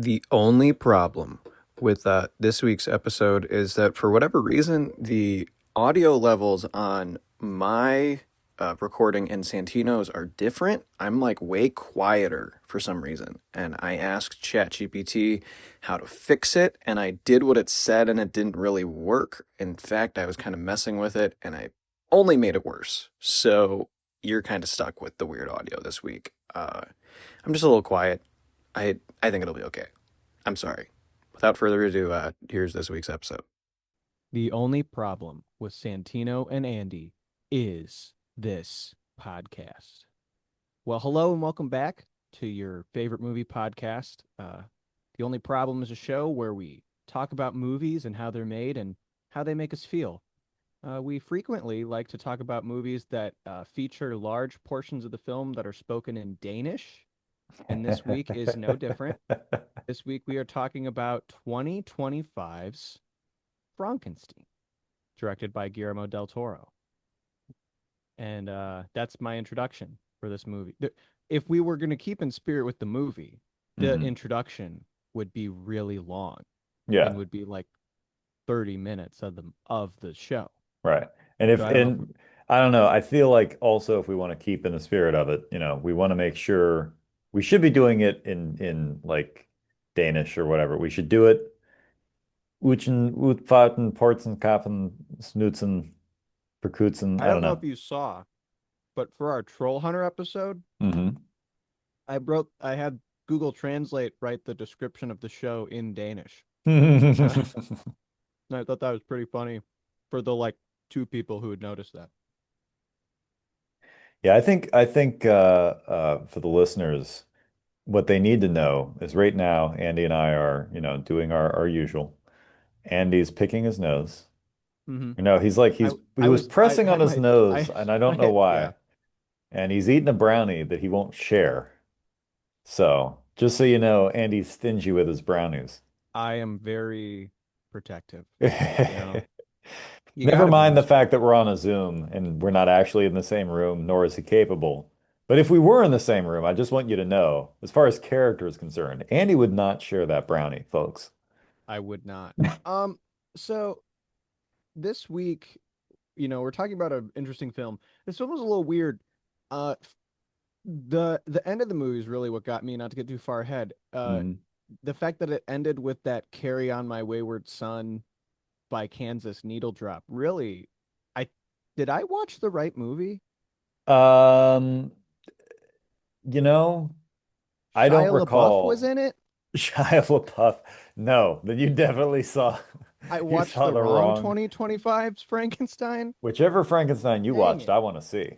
The only problem with this week's episode is that for whatever reason, the audio levels on my recording and Santino's are different. I'm like way quieter for some reason. And I asked ChatGPT how to fix it, and I did what it said, and it didn't really work. In fact, I was kind of messing with it, and I only made it worse. So you're kind of stuck with the weird audio this week. I'm just a little quiet. I think it'll be okay. I'm sorry. Without further ado, here's this week's episode. The only problem with Santino and Andy is this podcast. Well, hello and welcome back to your favorite movie podcast. The only problem is a show where we talk about movies and how they're made and how they make us feel. We frequently like to talk about movies that feature large portions of the film that are spoken in Danish, and this week is no different. This week we are talking about 2025's Frankenstein, directed by Guillermo del Toro. And that's my introduction for this movie. If we were going to keep in spirit with the movie, the Mhm. introduction would be really long and Yeah, would be like 30 minutes of the show. right. And if So I don't know if and I don't know, I feel like also if we want to keep in the spirit of it, we want to make sure we should be doing it in like Danish or whatever. We should do it Uchen, Utfaten, Portsen, Kappen, Snutzen, Perkutzen. I I don't don't know know. if you saw, but for our Troll Hunter episode, Hmm. I had Google Translate write the description of the show in Danish. And I thought that was pretty funny for the like two people who would notice that. Yeah, I think for the listeners, what they need to know is right now, Andy and I are, doing our usual. Andy's picking his nose. Hmm. He's like I he I was was pressing on I his might nose, I and I don't know yeah. why. And he's eating a brownie that he won't share. So just so you know, Andy's stingy with his brownies. I am very protective. You know, you got Never to be in mind the this fact world. that we're on a Zoom and we're not actually in the same room, nor is he capable. But if we were in the same room, I just want you to know, as far as character is concerned, Andy would not share that brownie, folks. I would not. Um, so this week, we're talking about an interesting film. This film was a little weird. Uh, the end of the movie is really what got me, not to get too far ahead. Mhm. The fact that it ended with that "Carry On My Wayward Son" by Kansas Needle Drop. Really, I did I watch the right movie? Um, you know, I don't Shia LaBeouf was recall in it. Shia LaBeouf. No, then you definitely saw I you watched saw the the wrong wrong. 2025's Frankenstein. Whichever Frankenstein you Dang watched, it. I want to see.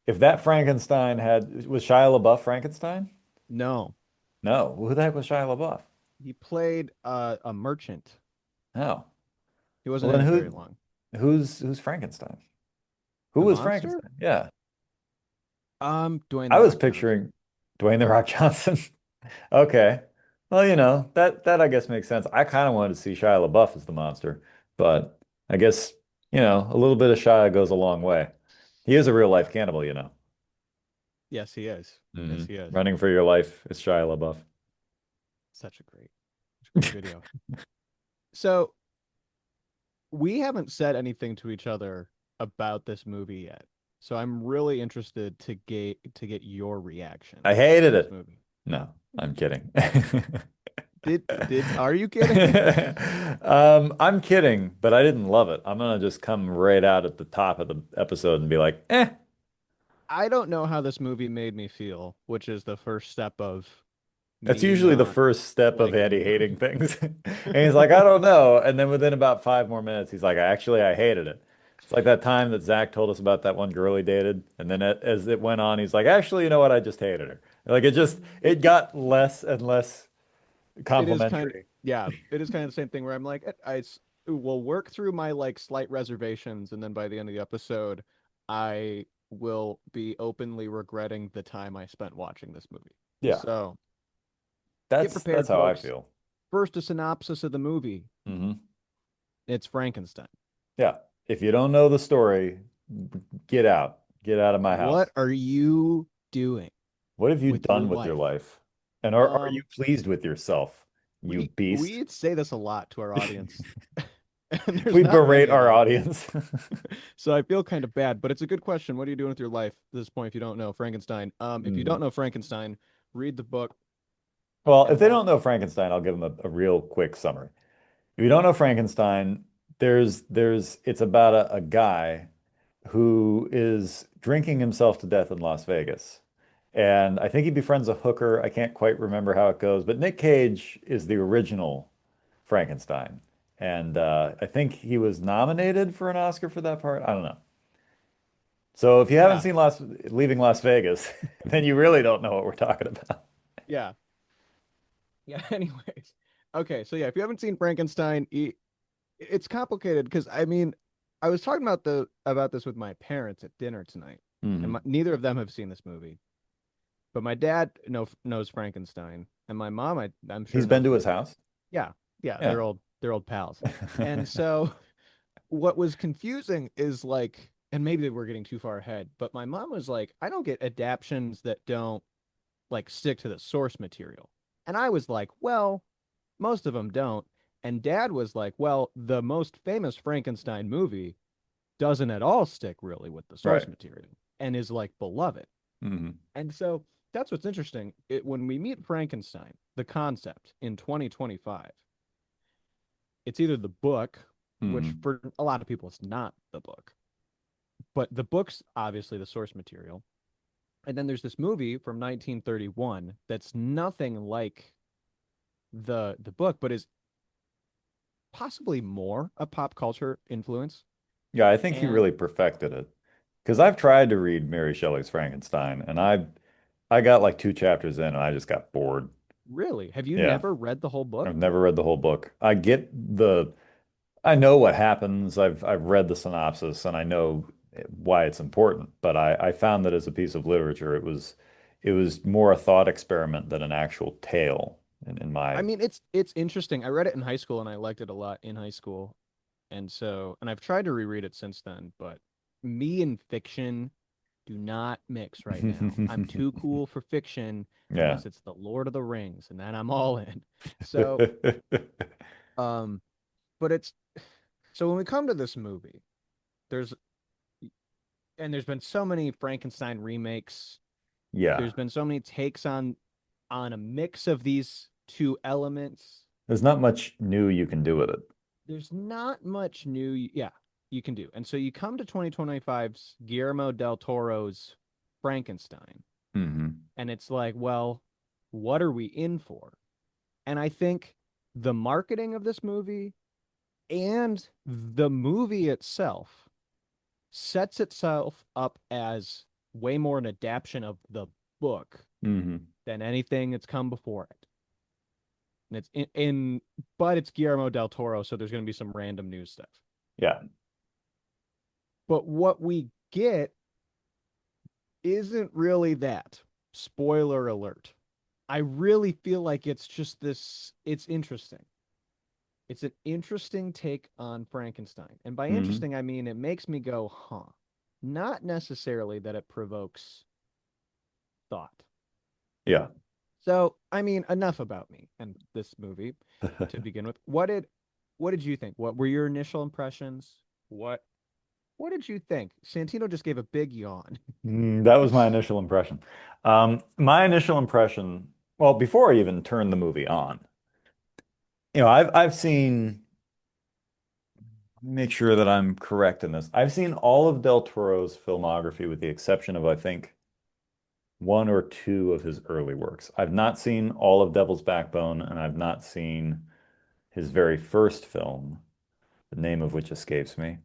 If that Frankenstein was Shia LaBeouf Frankenstein? No, No. Who the heck was Shia LaBeouf? he played a merchant. No. He Well, wasn't in then it very long. who's Frankenstein? Who The was monster? Frankenstein? Yeah. Dwayne I the was Rock Johnson. picturing Dwayne the Rock Johnson. Okay. Well, that I guess makes sense. I kind of wanted to see Shia LaBeouf as the monster, but I guess, a little bit of Shia goes a long way. He is a real life cannibal. Yes, he is. Yes, he is. Running for your life is Shia LaBeouf. Such a great video. So we haven't said anything to each other about this movie yet. So I'm really interested to get your reaction I to hated this it. movie. No, I'm kidding. Did are you kidding? I'm kidding, but I didn't love it. I'm gonna just come right out at the top of the episode and be like, eh. I don't know how this movie made me feel, which is the first step of That's me usually the not first step of liking Andy the hating movie. things. And he's like, I don't know. And then within about 5 more minutes, he's like, actually, I hated it. It's like that time that Zach told us about that one girl he dated. And then as it went on, he's like, actually, you know what? I just hated her. Like it got less and less It is kind of complimentary. yeah, it is kind of the same thing where I'm like will work through my like slight reservations, and then by the end of the episode, I will be openly regretting the time I spent watching this movie. Yeah, So get that's prepared, how I folks. feel. First, a synopsis of the movie. Hmm. It's Frankenstein. Yeah. If you don't know the story, get out. Get out of my house. What are you doing What have you with your done with your life? life? And are you Um, pleased with yourself, you beast? we say this a lot to our audience, and there's We not berate many of our them. audience. So I feel kind of bad, but it's a good question. What are you doing with your life at this point if you don't know Frankenstein? If you don't Mhm. know Frankenstein, read the book Well, if and they watch. don't know Frankenstein, I'll give them a real quick summary. If you don't know Frankenstein, it's about a guy who is drinking himself to death in Las Vegas. And I think he befriends a hooker. I can't quite remember how it goes, but Nick Cage is the original Frankenstein. And I think he was nominated for an Oscar for that part. I don't know. So if you haven't Yeah, seen Leaving Las Vegas, then you really don't know what we're talking about. yeah, yeah. Anyways, okay, so yeah, if you haven't seen Frankenstein, it's complicated because I mean, I was talking about this with my parents at dinner tonight, and Hmm. neither of them have seen this movie. But my dad knows Frankenstein, and my mom, I'm sure He's been knows to his Frankenstein. house. Yeah, yeah, Yeah. they're old pals. And so what was confusing is like, and maybe we're getting too far ahead, but my mom was like, I don't get adaptions that don't like stick to the source material. And I was like, well, most of them don't. And dad was like, well, the most famous Frankenstein movie doesn't at all stick really with the source Right. material and is like beloved. Hmm. And so that's what's interesting. When we meet Frankenstein, the concept in 2025, it's either the book, which Hmm. for a lot of people, it's not the book, but the book's obviously the source material. And then there's this movie from 1931 that's nothing like the book, but is possibly more a pop culture influence. Yeah, I think he And really perfected it. Because I've tried to read Mary Shelley's Frankenstein, and I got like two chapters in, and I just got bored. really, have you Yeah, never read the whole book? I've never read the whole book. I know what happens. I've read the synopsis, and I know why it's important. But I found that as a piece of literature, it was more a thought experiment than an actual tale. In I my mean, it's interesting. I read it in high school and I liked it a lot in high school. And I've tried to reread it since then, but me and fiction do not mix right now. I'm too cool for fiction yeah. unless it's the Lord of the Rings, and then I'm all in. So, um, but it's so when we come to this movie, there's there's been so many Frankenstein remakes. Yeah. There's been so many takes on a mix of these two elements. There's not much new you can do with it. There's not much new, yeah, you can do. And so you come to 2025's Guillermo del Toro's Frankenstein, Hmm. and it's like, well, what are we in for? And I think the marketing of this movie and the movie itself sets itself up as way more an adaptation of the book Hmm. than anything that's come before it. And it's but it's Guillermo del Toro, so there's going to be some random news stuff. Yeah. But what we get isn't really that. Spoiler alert. I really feel like it's just this, it's interesting. It's an interesting take on Frankenstein. And by Hmm. interesting, I mean it makes me go, huh. Not necessarily that it provokes thought. Yeah. So, I mean, enough about me and this movie to begin with. What did you think? What were your initial impressions? What what did you think? Santino just gave a big yawn. That was my initial impression. My initial impression, well, before I even turned the movie on, I've seen, let me make sure that I'm correct in this. I've seen all of Del Toro's filmography with the exception of, I think, one or two of his early works. I've not seen all of Devil's Backbone, and I've not seen his very first film, the name of which escapes me.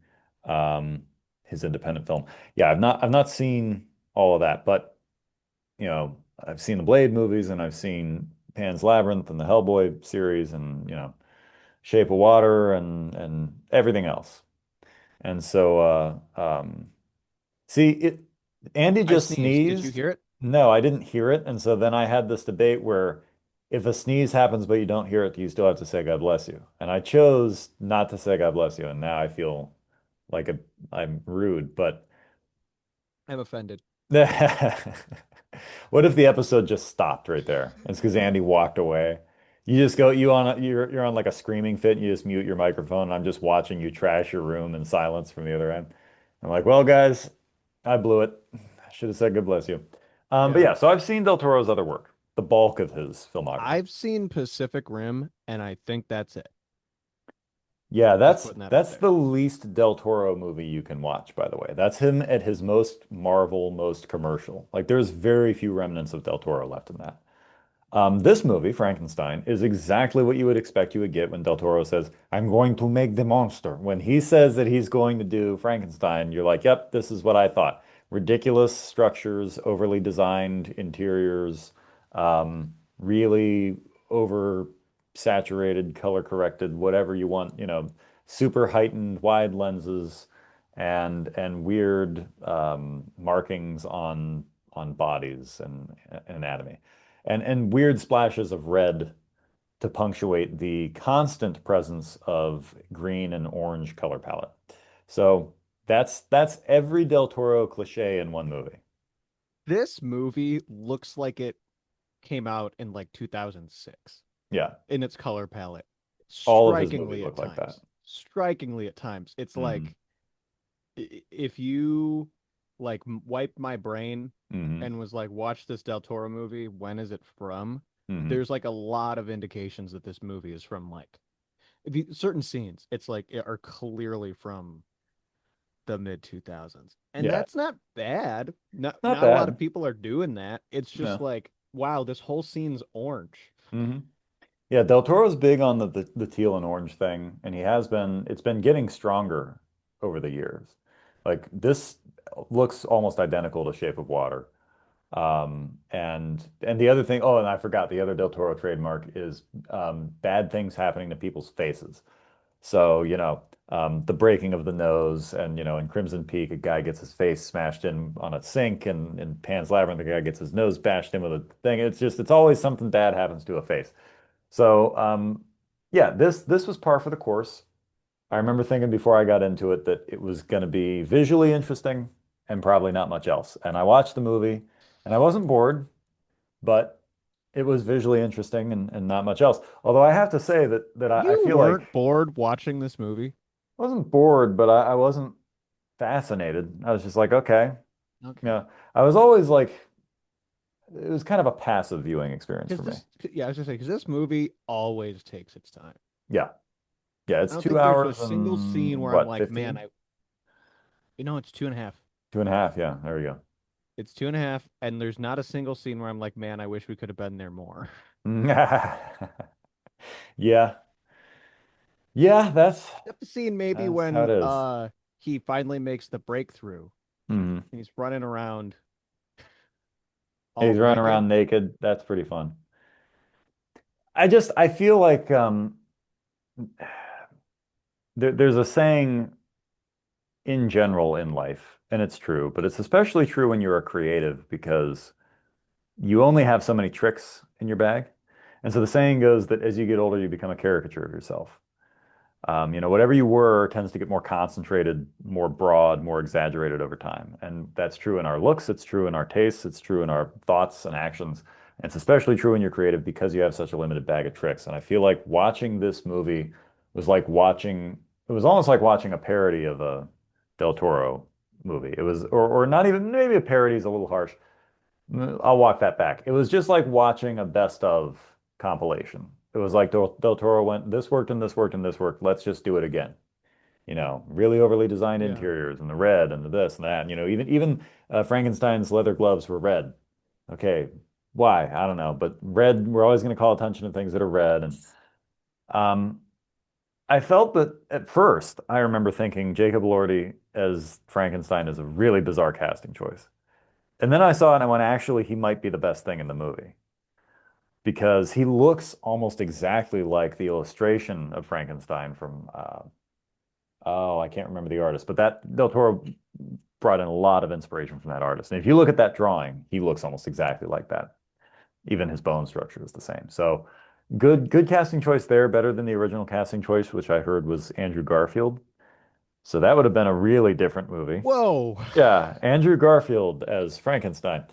Um, his independent film. Yeah, I've not seen all of that, but I've seen the Blade movies and I've seen Pan's Labyrinth and the Hellboy series and, Shape of Water and everything else. And so see it Andy I just sneezed. Did you sneezed. hear it? No, I didn't hear it. And so then I had this debate where if a sneeze happens but you don't hear it, you still have to say God bless you. And I chose not to say God bless you, and now I feel like I'm rude, but I'm offended. What if the episode just stopped right there? It's because Andy walked away. You just go, you're on like a screaming fit and you just mute your microphone and I'm just watching you trash your room in silence from the other end. I'm like, well, guys, I blew it. I should have said God bless you. But Yeah. yeah, so I've seen Del Toro's other work, the bulk of his filmography. I've seen Pacific Rim, and I think that's it. Yeah, Just that's putting that out that's there. the least Del Toro movie you can watch, by the way. That's him at his most Marvel, most commercial. Like there's very few remnants of Del Toro left in that. This movie, Frankenstein, is exactly what you would expect you would get when Del Toro says, I'm going to make the monster. When he says that he's going to do Frankenstein, you're like, yep, this is what I thought. Ridiculous structures, overly designed interiors, really over saturated, color corrected, whatever you want, super heightened wide lenses and weird markings on bodies and anatomy and weird splashes of red to punctuate the constant presence of green and orange color palette. So that's every Del Toro cliche in one movie. This movie looks like it came out in like 2006 Yeah, in its color palette. all of his movies Strikingly at look like that. times. Strikingly at times. It's Hmm. like if you like wiped my brain Hmm. and was like, watch this Del Toro movie, when is it from? Hmm. There's like a lot of indications that this movie is from like certain scenes. It's like are clearly from the mid 2000s. And Yeah, that's not bad. not Not a lot of bad. people are doing that. It's just Yeah. like, wow, this whole scene's orange. Hmm. Yeah, Del Toro's big on the teal and orange thing, and it's been getting stronger over the years. Like this looks almost identical to Shape of Water. And the other thing, oh, and I forgot the other Del Toro trademark is bad things happening to people's faces. So, the breaking of the nose, and in Crimson Peak, a guy gets his face smashed in on a sink, and in Pan's Labyrinth, the guy gets his nose bashed in with a thing. It's always something bad happens to a face. So, yeah, this was par for the course. I remember thinking before I got into it that it was going to be visually interesting and probably not much else. And I watched the movie and I wasn't bored, but it was visually interesting and not much else. Although I have to say that I You feel like weren't bored watching this movie? I wasn't bored, but I wasn't fascinated. I was just like, okay. Okay. Yeah. I was always like, it was kind of a passive viewing experience for Because me. yeah, I was gonna say, because this movie always takes its time. Yeah. Yeah. I It's don't two think there's a hours single scene and where I'm what, like, man, 15? it's 2.5. 2.5. Yeah. There we go. It's 2.5, and there's not a single scene where I'm like, man, I wish we could have been there more. Yeah. Yeah, Except the scene maybe that's how it when is. he finally makes the breakthrough Mhm. and he's running around He's all running naked. around naked. That's pretty fun. I feel like there's a saying in general in life, and it's true, but it's especially true when you're a creative because you only have so many tricks in your bag. And so the saying goes that as you get older, you become a caricature of yourself. Whatever you were tends to get more concentrated, more broad, more exaggerated over time. And that's true in our looks, it's true in our tastes, it's true in our thoughts and actions. And it's especially true when you're creative because you have such a limited bag of tricks. And I feel like watching this movie was like it was almost like watching a parody of a Del Toro movie. It was, or not even, maybe a parody is a little harsh. I'll walk that back. It was just like watching a best of compilation. It was like Del Toro went, this worked and this worked and this worked. Let's just do it again. Really overly designed Yeah. interiors and the red and the this and that. And, even Frankenstein's leather gloves were red. Okay, why? I don't know. But red, we're always going to call attention to things that are red. And um, I felt that at first, I remember thinking Jacob Elordi as Frankenstein is a really bizarre casting choice. And then I saw it and I went, actually, he might be the best thing in the movie because he looks almost exactly like the illustration of Frankenstein from, oh, I can't remember the artist, but that Del Toro brought in a lot of inspiration from that artist. And if you look at that drawing, he looks almost exactly like that. Even his bone structure is the same. So good casting choice there, better than the original casting choice, which I heard was Andrew Garfield. So that would have been a really different movie. Whoa. Yeah, Andrew Garfield as Frankenstein.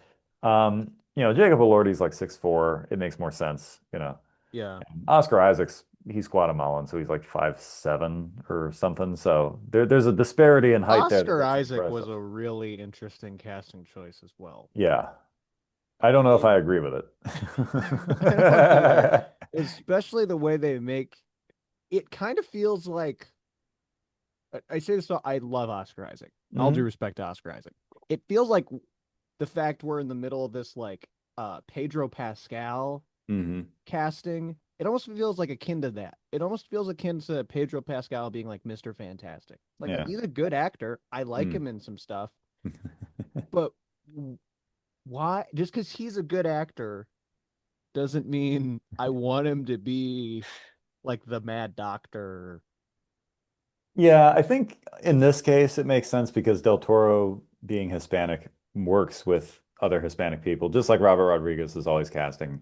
Jacob Elordi's like 6'4". It makes more sense, you know. Yeah. Oscar Isaac's he's Guatemalan, so he's like 5'7" or something. So there's a disparity in height there that Oscar makes it Isaac impressive. was a really interesting casting choice as well. Yeah. I don't know if It, I agree with I don't either, it. especially the way they make it kind of feels like I say this, so I love Oscar Isaac. All due Hmm. respect to Oscar Isaac. It feels like the fact we're in the middle of this like Pedro Pascal Hmm. casting, it almost feels like akin to that. It almost feels akin to Pedro Pascal being like Mr. Fantastic. Like Yeah. he's a good actor. I like Mm. him in some stuff, but why? Just because he's a good actor doesn't mean I want him to be like the Mad Doctor. Yeah, I think in this case it makes sense because Del Toro being Hispanic works with other Hispanic people, just like Robert Rodriguez is always casting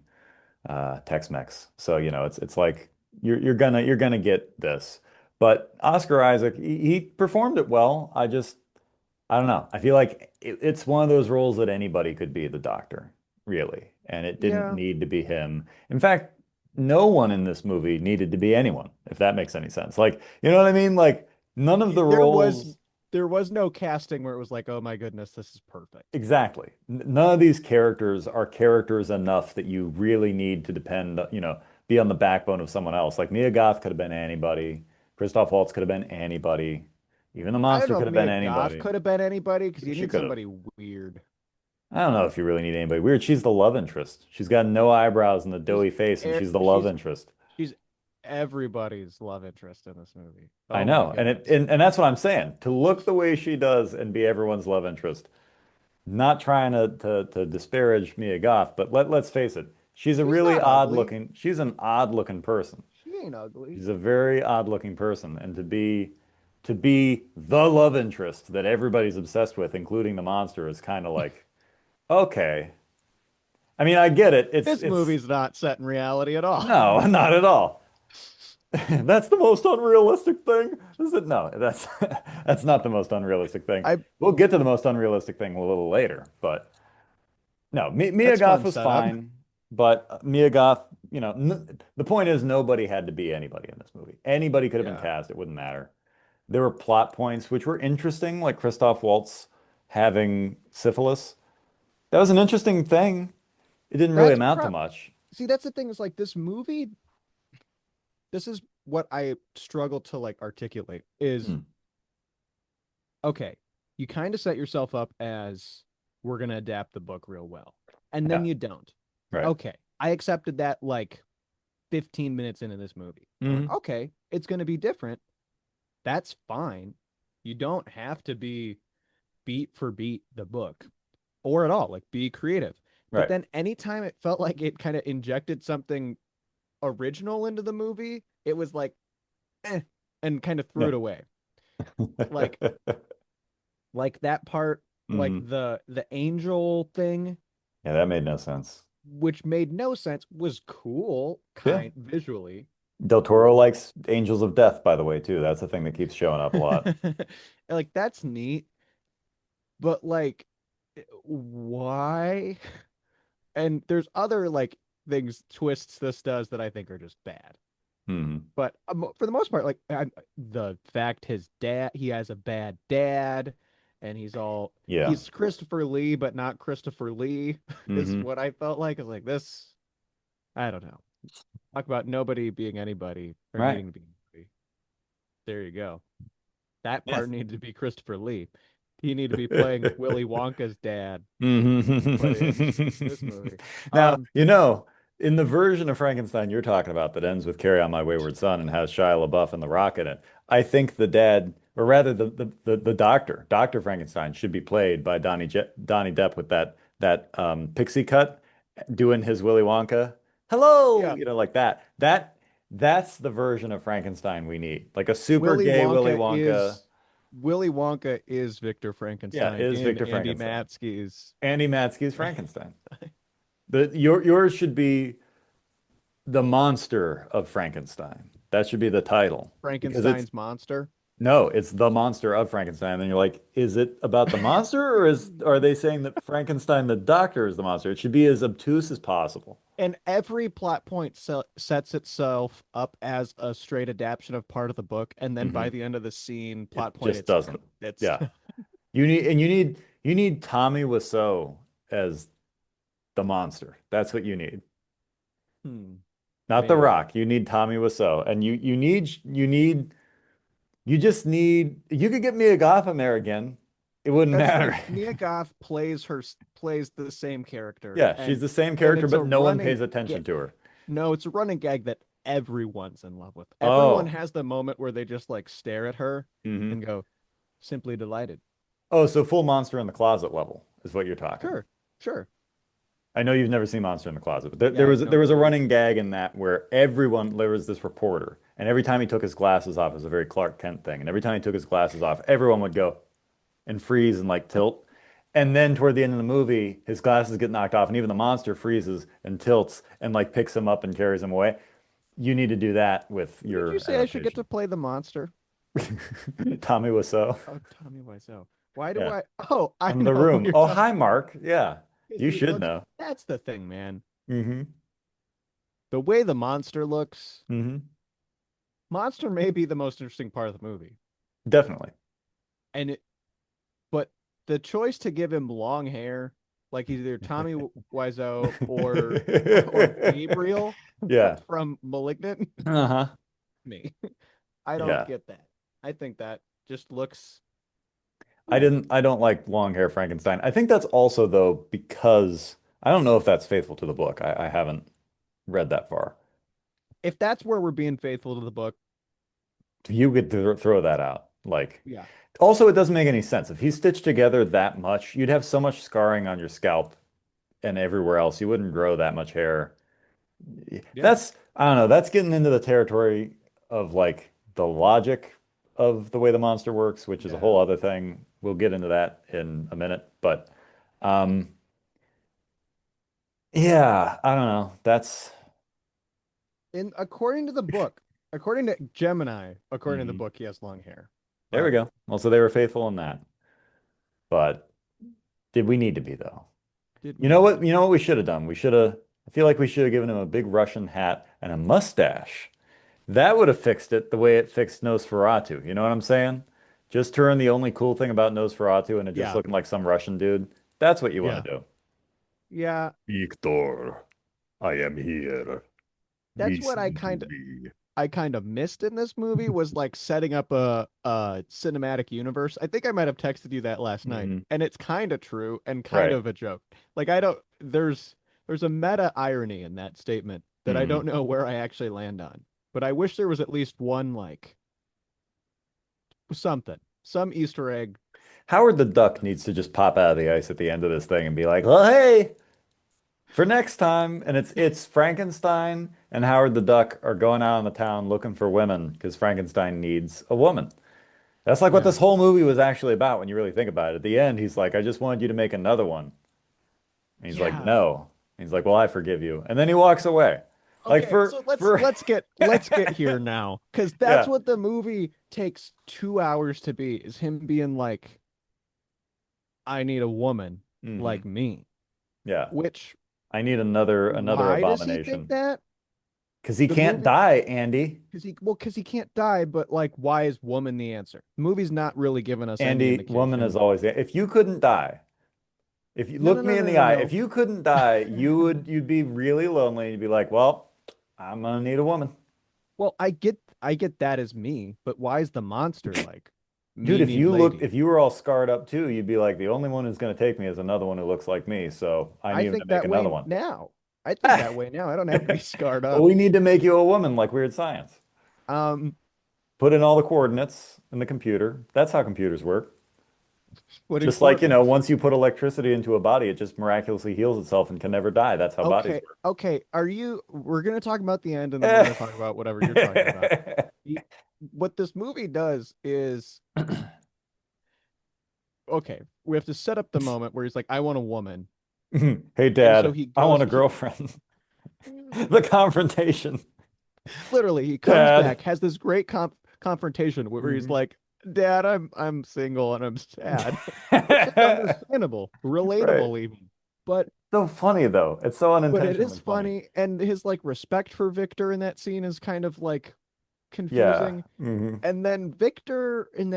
Tex-Mex. So, it's like you're gonna get this. But Oscar Isaac, he performed it well. I don't know. I feel like it's one of those roles that anybody could be the doctor, really. And it didn't Yeah, need to be him. In fact, no one in this movie needed to be anyone, if that makes any sense. Like, you know what I mean? Like, none of the there was roles. there was no casting where it was like, oh my goodness, this is perfect. Exactly. None of these characters are characters enough that you really need to depend, be on the backbone of someone else. Like Mia Goth could have been anybody. Christoph Waltz could have been anybody. Even the I don't monster know if could have been Mia Goth anybody. could have been anybody because you She need could have. somebody weird. I don't know if you really need anybody weird. She's the love interest. She's got no eyebrows and a She's doughy face, and er, she's the love she's interest. she's everybody's love interest in this movie. I Oh my know. And it goodness. and that's what I'm saying. To look the way she does and be everyone's love interest. Not trying to disparage Mia Goth, but let's face it, She's not ugly. she's an odd looking person. She ain't ugly. She's a very odd looking person. And to be the love interest that everybody's obsessed with, including the monster, is kind of like, okay. I mean, I get it. It's This it's movie's not set in reality at all. no, not at all. That's the most unrealistic thing. Is it? No, that's that's not the most unrealistic thing. I We'll get to the most unrealistic thing a little later, but no, Mia That's Goth fun was setup. fine, but Mia Goth, n the point is nobody had to be anybody in this movie. Anybody could have been Yeah. cast, it wouldn't matter. There were plot points which were interesting, like Christoph Waltz having syphilis. That was an interesting thing. It didn't really That's amount to pro much. See, that's the thing is like this movie, this is what I struggle to like articulate is Hmm. okay, you kind of set yourself up as we're gonna adapt the book real well. And then Yeah, you don't. right. Okay. I accepted that like 15 minutes into this movie. I went, Hmm. okay, it's gonna be different. That's fine. You don't have to be beat for beat the book or at all. Like be creative. But Right. then anytime it felt like it kind of injected something original into the movie, it was like, eh, and kind of threw Yeah. it away. Like like that part, like Hmm. the angel thing, Yeah, that made no sense. which made no sense, was cool, Yeah. kind visually. Del Toro likes Angels of Death, by the way, too. That's the thing that keeps showing up a lot. Like that's neat, but like why? And there's other like things, twists this does that I think are just bad. Hmm. But for the most part, like the fact his dad, he has a bad dad, and Yeah. he's Christopher Lee, but not Christopher Lee, is Hmm. what I felt like. Is like this. I don't know. Talk about nobody being anybody or Right. needing to be anybody. There you go. That part Yes. needed to be Christopher Lee. He needed to be playing Willy Wonka's dad, but in this Mhm. movie. Now, Um, in the version of Frankenstein you're talking about that ends with Carry On My Wayward Son and has Shia LaBeouf and The Rock in it, I think the dad, or rather the doctor, Dr. Frankenstein, should be played by Donnie Depp with that pixie cut doing his Willy Wonka. Hello, yeah, like that. That's the version of Frankenstein we need. Like a super Willy gay Willy Wonka Wonka. is Willy Wonka is Victor Yeah, Frankenstein is in Victor Andy Frankenstein. Matzke's. Andy Matzke's Frankenstein. Yours should be the monster of Frankenstein. That should be the title because it's Frankenstein's monster. No, it's the monster of Frankenstein. And you're like, is it about the monster, or are they saying that Frankenstein the doctor is the monster? It should be as obtuse as possible. And every plot point sets itself up as a straight adaptation of part of the book, and then by Hmm. the end of the scene, It plot point, just it's doesn't. it's Yeah. You need Tommy Wiseau as the monster. That's what you need. hmm, Not The maybe. Rock. You need Tommy Wiseau. And you just need you could get Mia Goth in there again. It wouldn't That's the matter. thing. Mia Goth plays the same character, Yeah, she's and the same and character, it's a but no one pays running attention gag. to her. No, it's a running gag that everyone's in love with. Everyone Oh. has the moment where they just like stare at her Hmm. and go, simply delighted. Oh, so full Monster in the Closet level is what you're talking. Sure, sure. I know you've never seen Monster in the Closet, but there, Yeah, there I was have no there was a clue. running gag in that where there was this reporter, and every time he took his glasses off, it was a very Clark Kent thing, and every time he took his glasses off, everyone would go and freeze and like tilt. And then toward the end of the movie, his glasses get knocked off, and even the monster freezes and tilts and like picks him up and carries him away. You need to do that with Did you your say I should get to adaptation. play the monster? Tommy Wiseau. Oh, Tommy Wiseau. Why do Yeah. I? Oh, I From The know who Room. you're Oh, talking hi, Mark. Yeah. about. You He should looks. know. That's the thing, man. Hmm. The way the monster looks, Hmm. monster may be the most interesting part of the movie, Definitely. and but the choice to give him long hair, like either Tommy Wiseau or Gabriel Yeah. from *Malignant*, Uh-huh. me, I don't Yeah. get that. I think that just looks. Ooh, I don't like long hair Frankenstein. I think that's also though because I don't know if that's faithful to the book. I haven't read that far. if that's where we're being faithful to the book, You could throw that out. Like, yeah, also, it doesn't make any sense. If he's stitched together that much, you'd have so much scarring on your scalp and everywhere else. You wouldn't grow that much hair. yeah, I don't know, that's getting into the territory of like the logic of the way the monster works, which is a yeah. whole other thing. We'll get into that in a minute. But um, yeah, I don't know. That's And according to the book, according to Gemini, according to the Mhm. book, he has long hair. There we But go. Well, so they were faithful in that. But did we need to be though? did You we know need to what? be? You know what we should have done? I feel like we should have given him a big Russian hat and a mustache. That would have fixed it the way it fixed Nosferatu. You know what I'm saying? Just turn the only cool thing about Nosferatu into just Yeah, looking like some Russian dude. That's what you want yeah, to do. yeah. Victor, I am here. That's what Listen to me. I kind of missed in this movie was like setting up a cinematic universe. I think I might have texted you that last night, Hmm. and it's kind of true and kind Right. of a joke. Like I don't there's a meta irony in that statement that I Hmm. don't know where I actually land on. But I wish there was at least one like something, some Easter egg. Howard the Duck needs to just pop out of the ice at the end of this thing and be like, "Well, hey, for next time." And it's Frankenstein and Howard the Duck are going out in the town looking for women because Frankenstein needs a woman. That's like what Yeah. this whole movie was actually about when you really think about it. At the end, he's like, "I just wanted you to make another one." And he's like, Yeah. "No." And he's like, "Well, I forgive you." And then he walks away. Like Okay, so let's for let's get here now, because that's yeah. what the movie takes 2 hours to be, is him being like, I need a woman Hmm. like me. Yeah. Which I need another why does he think abomination. that? Because he The can't movie die, Andy. because he can't die, but like, why is woman the answer? The movie's not really giving us any Andy, woman is indication. always the if you couldn't die, if you No, no, look no, me in no, the no, eye, if no. you couldn't die, you'd be really lonely. You'd be like, well, I'm gonna need a woman. Well, I get that as me, but why is the monster like Dude, me need lady? if you were all scarred up too, you'd be like, the only one who's gonna take me is another one who looks like me. So I I need him to think make that another way one. now. I think that way now. I don't have to be scarred Well, up. we need to make you a woman like Weird Science. Um, Put in all the coordinates in the computer. That's how computers work. what in Just like, coordinates? once you put electricity into a body, it just miraculously heals itself and can never die. That's how bodies Okay, okay. We're gonna talk about the end, and then we're work. gonna talk about whatever you're talking about. The- What this movie does is, okay, we have to set up the moment where he's like, I want a woman. Hey, And so Dad, he I want goes, a girlfriend. The confrontation. literally, he comes Dad. back, has this great confrontation where he's Mhm. like, Dad, I'm single and I'm sad. Which is understandable, Right. relatable even. But So funny though. It's so it is unintentionally funny. funny, and his like respect for Victor in that scene is kind of like Yeah. confusing. Hmm. And then Victor, and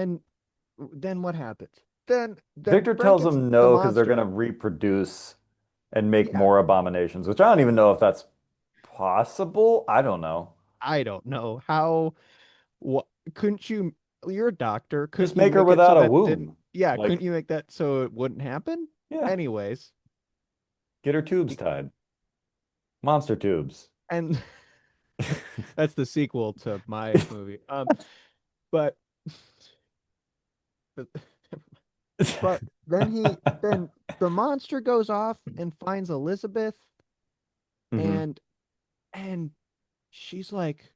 then what happens? Then Victor tells Frankenstein them the no because they're going to monster. reproduce and make Yeah, more abominations, which I don't even know if that's possible. I don't know. I don't know how. What couldn't you? You're a doctor. Just Couldn't you make her make it so without a that didn't? womb. Yeah, couldn't Like, you make that so it wouldn't happen? yeah, Anyways, get her tubes y- tied. Monster tubes. and that's the sequel to my movie. But but then the monster goes off and finds Elizabeth, Hmm. and and she's like,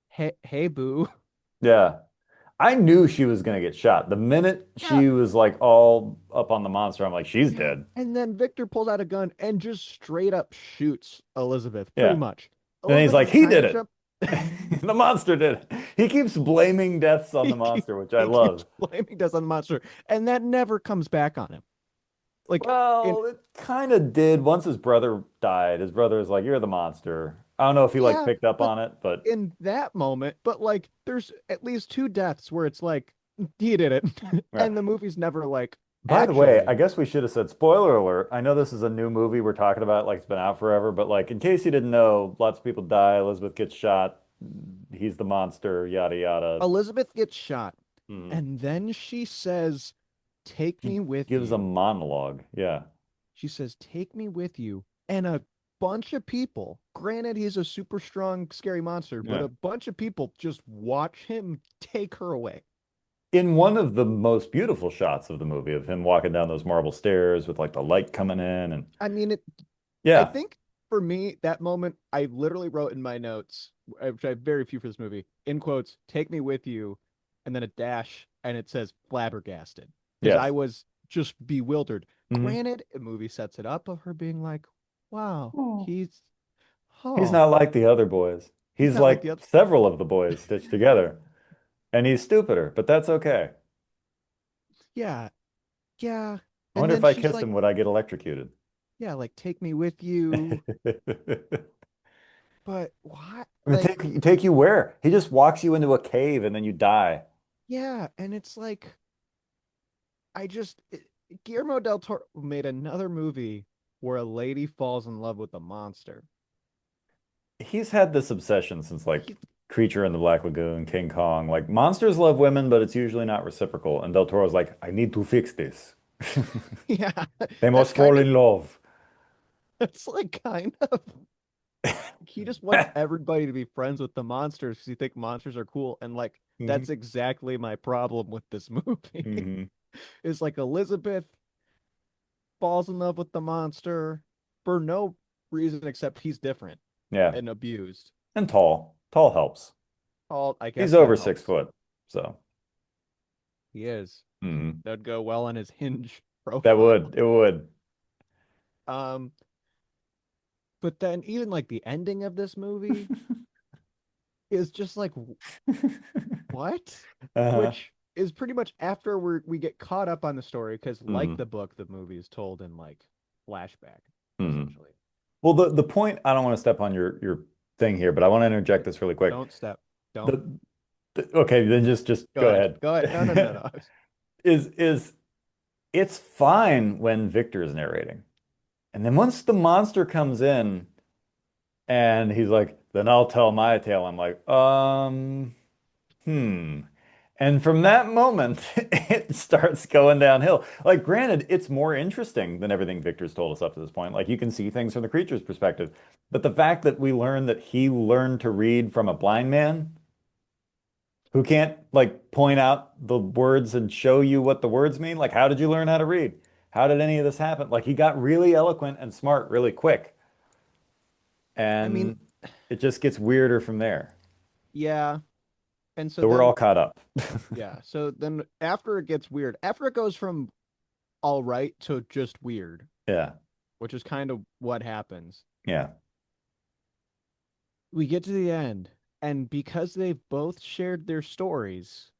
hey boo. Yeah. I knew she was going to get shot. The minute Yeah, she was like all up on the monster, I'm like, she's yeah. dead. And then Victor pulls out a gun and just straight up shoots Elizabeth, pretty Yeah. much. And then he's Elizabeth like, is he trying did to it. jump. The monster did it. He keeps blaming deaths on he, the keep, monster, which I he keeps love. blaming us on the monster, and that never comes back on him. Like in Well, it kind of did. Once his brother died, his brother was like, "You're the monster." I don't know if he like yeah, picked up but on it, but in that moment, but like there's at least two deaths where it's like he did it, yeah. and the movie's never like By the way, I actually. guess we should have said spoiler alert. I know this is a new movie we're talking about, like it's been out forever, but like in case you didn't know, lots of people die. Elizabeth gets shot. He's the monster, yada yada. Elizabeth gets shot, Mhm. and then she says, "Take She me with gives a you." monologue. Yeah. She says, "Take me with you." And a bunch of people, granted, he's a super strong, scary monster, but Yeah. a bunch of people just watch him take her away. In one of the most beautiful shots of the movie of him walking down those marble stairs with like the light coming in and I mean, I yeah. think for me, that moment, I literally wrote in my notes, which I have very few for this movie, in quotes, "Take me with you," and then a dash, and it says flabbergasted. Because I Yes. was just bewildered. Hmm. Granted, a movie sets it up of her being like, wow, He's oh, not like the other boys. he's He's not like like the other. several of the boys stitched together. And he's stupider, but that's okay. Yeah, yeah. I And wonder if then I she's kissed like, him, would I get electrocuted? yeah, like take me with you. But what? I mean, Like, take you where? He just walks you into a cave and then you die. yeah. And it's like, Guillermo del Toro made another movie where a lady falls in love with a monster. He's had this obsession since like He, Creature in the Black Lagoon, King Kong. Like monsters love women, but it's usually not reciprocal. And Del Toro's like, I need to fix this. yeah, They that's must kind fall of, in love. that's like kind of, he just wants everybody to be friends with the monsters because he thinks monsters are cool. And like, Hmm. that's exactly my problem with this movie. Hmm. Is like Elizabeth falls in love with the monster for no reason except he's different Yeah. and abused. And tall. Tall helps. All I He's guess that over six helps. foot. So, He is. mhm. That'd go well on his hinge That profile. would, it would. Um, but then even like the ending of this movie is just like what? Uh-huh. Which is pretty much after we get caught up on the story because like Hmm. the book, the movie is told in like flashback, Hmm. essentially. Well, the point, I don't want to step on your thing here, but I want to interject this really quick. Don't step. Don't. The, okay, then just Go go ahead. ahead. Go ahead. No, no, no, no. Is it's fine when Victor is narrating. And then once the monster comes in and he's like, then I'll tell my tale. I'm like, hmm. And from that moment, it starts going downhill. Like, granted, it's more interesting than everything Victor's told us up to this point. Like, you can see things from the creature's perspective. But the fact that we learned that he learned to read from a blind man who can't, like, point out the words and show you what the words mean, like, how did you learn how to read? How did any of this happen? Like, he got really eloquent and smart really quick. I mean, And it just gets weirder from there. yeah. And so So we're all then, caught up. yeah. So then after it gets weird, after it goes from all right to just weird, Yeah. which is kind of what happens, Yeah. we get to the end. And because they've both shared their stories,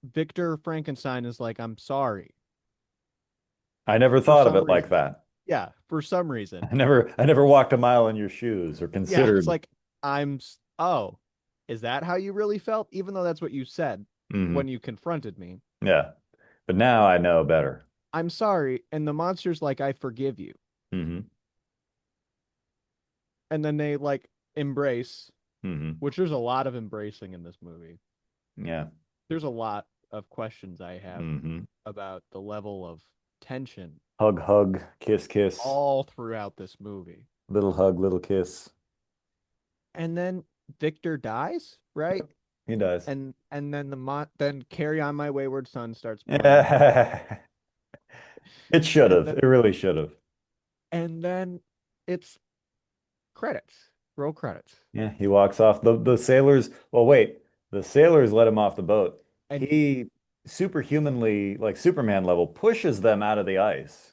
Victor Frankenstein is like, I'm sorry. I never For thought of some it like reason. that. Yeah, for some reason. I never walked a mile in your shoes or Yeah, it's considered. like oh, is that how you really felt? Even though that's what you said Hmm. when you confronted me. Yeah. But now I know better. I'm sorry, and the monster's like, I forgive you. Hmm. And then they like embrace, Hmm. which there's a lot of embracing in this movie. Yeah. There's a lot of questions I have Hmm. about the level of tension Hug, hug, kiss, kiss. all throughout this movie. Little hug, little kiss. And then Victor dies, right? He does. And then then Carry On My Wayward Son starts playing. Yeah. It should And have. then It really should have. and then it's credits. Roll credits. Yeah, he walks off. The sailors, well, wait, the sailors let him off the boat. And He superhumanly, like Superman level, pushes them out of the ice.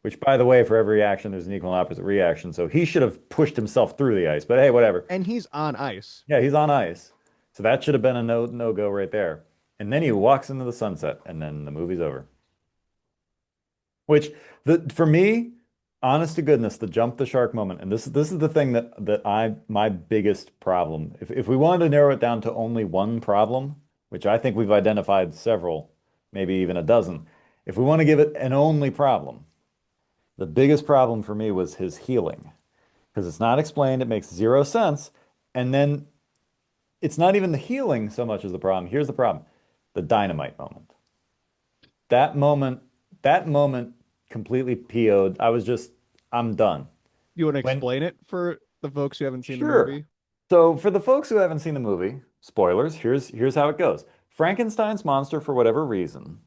Which, by the way, for every action, there's an equal and opposite reaction. So he should have pushed himself through the ice. But hey, whatever. and he's on ice. Yeah, he's on ice. So that should have been a no go right there. And then he walks into the sunset, and then the movie's over. Which the for me, honest to goodness, the jump the shark moment, and this is the thing that I my biggest problem. If we wanted to narrow it down to only one problem, which I think we've identified several, maybe even a dozen, if we want to give it an only problem, the biggest problem for me was his healing. Because it's not explained, it makes zero sense. And then it's not even the healing so much as the problem. Here's the problem. The dynamite moment. That moment, that moment completely PO'd. I'm done. You want to When, explain it for the folks who haven't seen the sure. movie? So for the folks who haven't seen the movie, spoilers, here's how it goes. Frankenstein's monster, for whatever reason,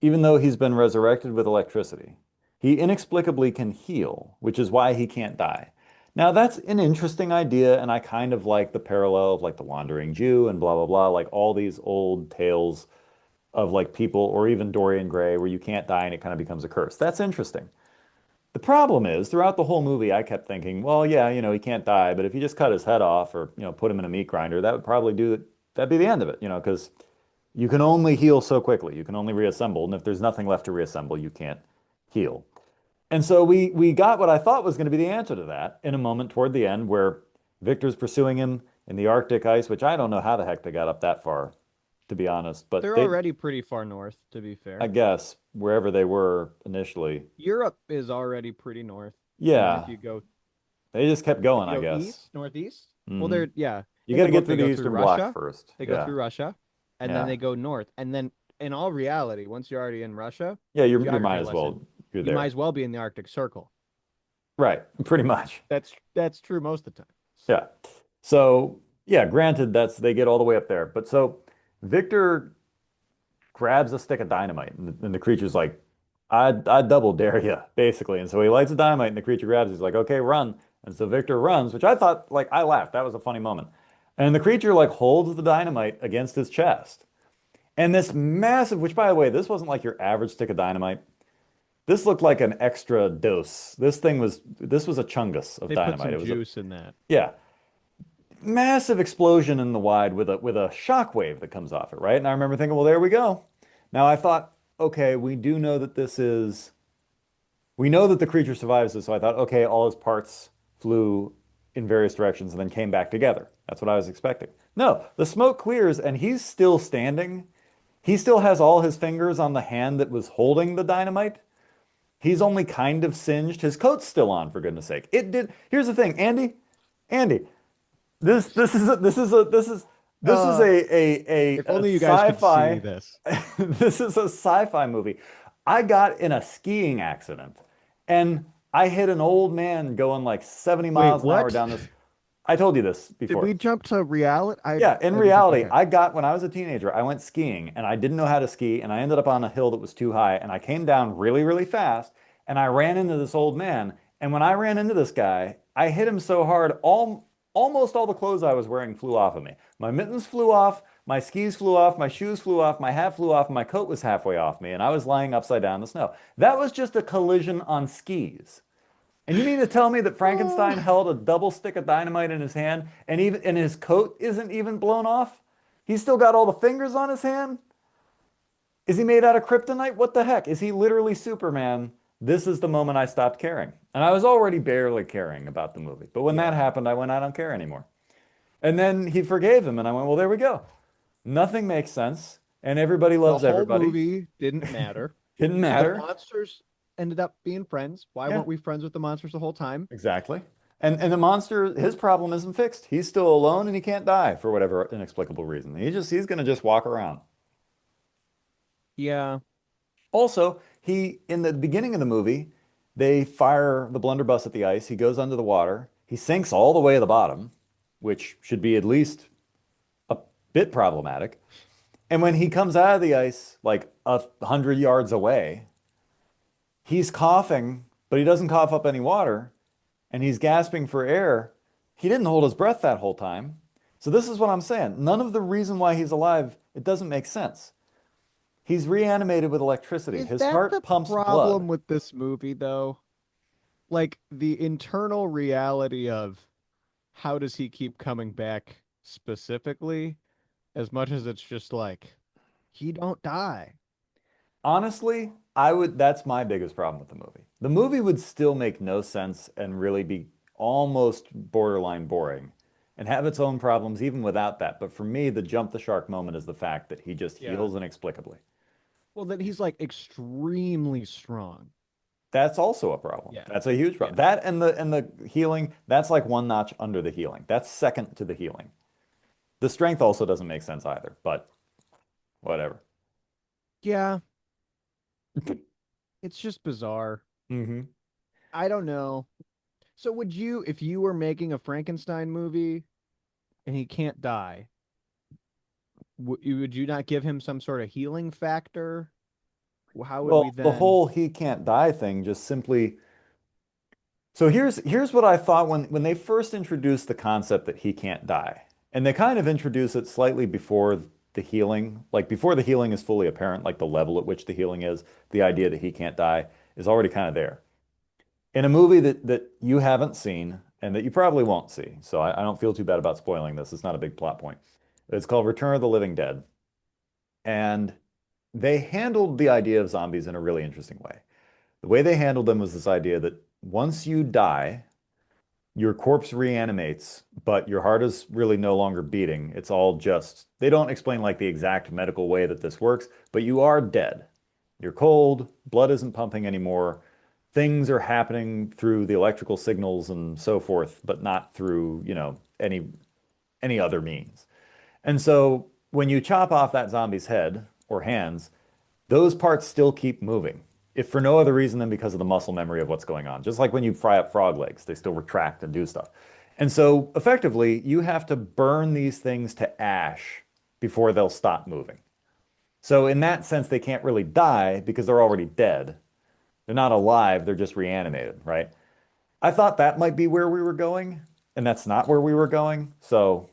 even though he's been resurrected with electricity, he inexplicably can heal, which is why he can't die. Now, that's an interesting idea, and I kind of like the parallel of like the Wandering Jew and blah, blah, blah, like all these old tales of like people, or even Dorian Gray, where you can't die and it kind of becomes a curse. That's interesting. The problem is, throughout the whole movie, I kept thinking, well, yeah, he can't die, but if you just cut his head off or, put him in a meat grinder, that would probably do it. That'd be the end of it, because you can only heal so quickly. You can only reassemble, and if there's nothing left to reassemble, you can't heal. And so we got what I thought was going to be the answer to that in a moment toward the end where Victor's pursuing him in the Arctic ice, which I don't know how the heck they got up that far, to be honest, but They're already pretty far north, to be I fair. guess, wherever they were initially. Europe is already pretty north. And then Yeah, they just kept if going, you I go guess. east, northeast, well, Hmm. they're yeah, You in got the to get book through they the go through Eastern Bloc Russia. first. They go Yeah, through Russia, and then yeah, they go north. And then in all reality, once you're already in Russia, yeah. You might geography as lesson, well. You're you might there, as well be in the Arctic Circle. right? Pretty much. That's true most of the time. Yeah. So yeah, granted, that's they get all the way up there, but so Victor grabs a stick of dynamite, and the creature's like, I double dare you, basically. And so he lights a dynamite, and the creature grabs. He's like, okay, run. And so Victor runs, which I thought, like, I laughed. That was a funny moment. And the creature like holds the dynamite against his chest. And this massive, which by the way, this wasn't like your average stick of dynamite. This looked like an extra dose. This was a chungus of They put dynamite. some It was a, juice in that. yeah, massive explosion in the wide with a shock wave that comes off it, right? And I remember thinking, well, there we go. Now I thought, okay, we know that the creature survives this, so I thought, okay, all his parts flew in various directions and then came back together. That's what I was expecting. No, the smoke clears and he's still standing. He still has all his fingers on the hand that was holding the dynamite. He's only kind of singed. His coat's still on, for goodness sake. It did. Here's the thing, Andy, this is Uh, if a only you guys could see sci-fi this. this is a sci-fi movie. I got in a skiing accident and I hit an old man going like 70 Wait, miles an hour what? down this. I told you this Did we before. jump to reality? Yeah, in I didn't. reality, Okay. when I was a teenager, I went skiing and I didn't know how to ski and I ended up on a hill that was too high and I came down really, really fast and I ran into this old man. And when I ran into this guy, I hit him so hard, almost all the clothes I was wearing flew off of me. My mittens flew off, my skis flew off, my shoes flew off, my hat flew off, and my coat was halfway off me, and I was lying upside down in the snow. That was just a collision on skis. And you mean to tell me that Frankenstein Oh, held a double stick of dynamite in his hand and his coat isn't even blown off? He's still got all the fingers on his hand. Is he made out of kryptonite? What the heck? Is he literally Superman? This is the moment I stopped caring. And I was already barely caring about the movie. But when that Yeah. happened, I went, I don't care anymore. And then he forgave him, and I went, well, there we go. Nothing makes sense, and everybody The loves whole everybody. movie didn't matter. Didn't The matter. monsters ended up being friends. Why Yeah, weren't we friends with the monsters the whole time? exactly. And the monster, his problem isn't fixed. He's still alone and he can't die for whatever inexplicable reason. He's gonna just walk around. Yeah. Also, he in the beginning of the movie, they fire the blunderbuss at the ice. He goes under the water. He sinks all the way to the bottom, which should be at least a bit problematic. And when he comes out of the ice, like 100 yards away, he's coughing, but he doesn't cough up any water, and he's gasping for air. He didn't hold his breath that whole time. So this is what I'm saying. None of the reason why he's alive, it doesn't make sense. He's reanimated with electricity. Is His that the heart pumps blood. problem with this movie, though? Like the internal reality of how does he keep coming back specifically, as much as it's just like he don't die. Honestly, that's my biggest problem with the movie. The movie would still make no sense and really be almost borderline boring and have its own problems even without that. But for me, the jump the shark moment is the fact that he just Yeah. heals inexplicably. Well, then he's like extremely strong. That's also a problem. Yeah. That's a huge problem. Yeah. That and the healing, that's like one notch under the healing. That's second to the healing. The strength also doesn't make sense either, but whatever. Yeah. It's just bizarre. Hmm. I don't know. So would you, if you were making a Frankenstein movie and he can't die, would you not give him some sort of healing factor? How would we Well, the then? whole he can't die thing just simply. So here's what I thought when they first introduced the concept that he can't die. And they kind of introduce it slightly before the healing, like before the healing is fully apparent, like the level at which the healing is, the idea that he can't die is already kind of there. In a movie that you haven't seen and that you probably won't see, so I don't feel too bad about spoiling this. It's not a big plot point. It's called Return of the Living Dead. And they handled the idea of zombies in a really interesting way. The way they handled them was this idea that once you die, your corpse reanimates, but your heart is really no longer beating. It's all just, they don't explain like the exact medical way that this works, but you are dead. You're cold, blood isn't pumping anymore. Things are happening through the electrical signals and so forth, but not through, any other means. And so when you chop off that zombie's head or hands, those parts still keep moving, if for no other reason than because of the muscle memory of what's going on. Just like when you fry up frog legs, they still retract and do stuff. And so effectively, you have to burn these things to ash before they'll stop moving. So in that sense, they can't really die because they're already dead. They're not alive, they're just reanimated, right? I thought that might be where we were going, and that's not where we were going. So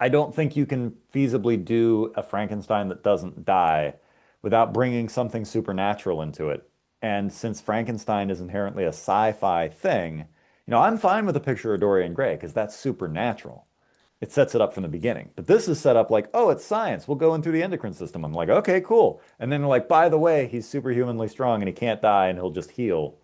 I don't think you can feasibly do a Frankenstein that doesn't die without bringing something supernatural into it. And since Frankenstein is inherently a sci-fi thing, I'm fine with a picture of Dorian Gray because that's supernatural. It sets it up from the beginning. But this is set up like, oh, it's science. We'll go in through the endocrine system. I'm like, okay, cool. And then they're like, by the way, he's superhumanly strong and he can't die and he'll just heal.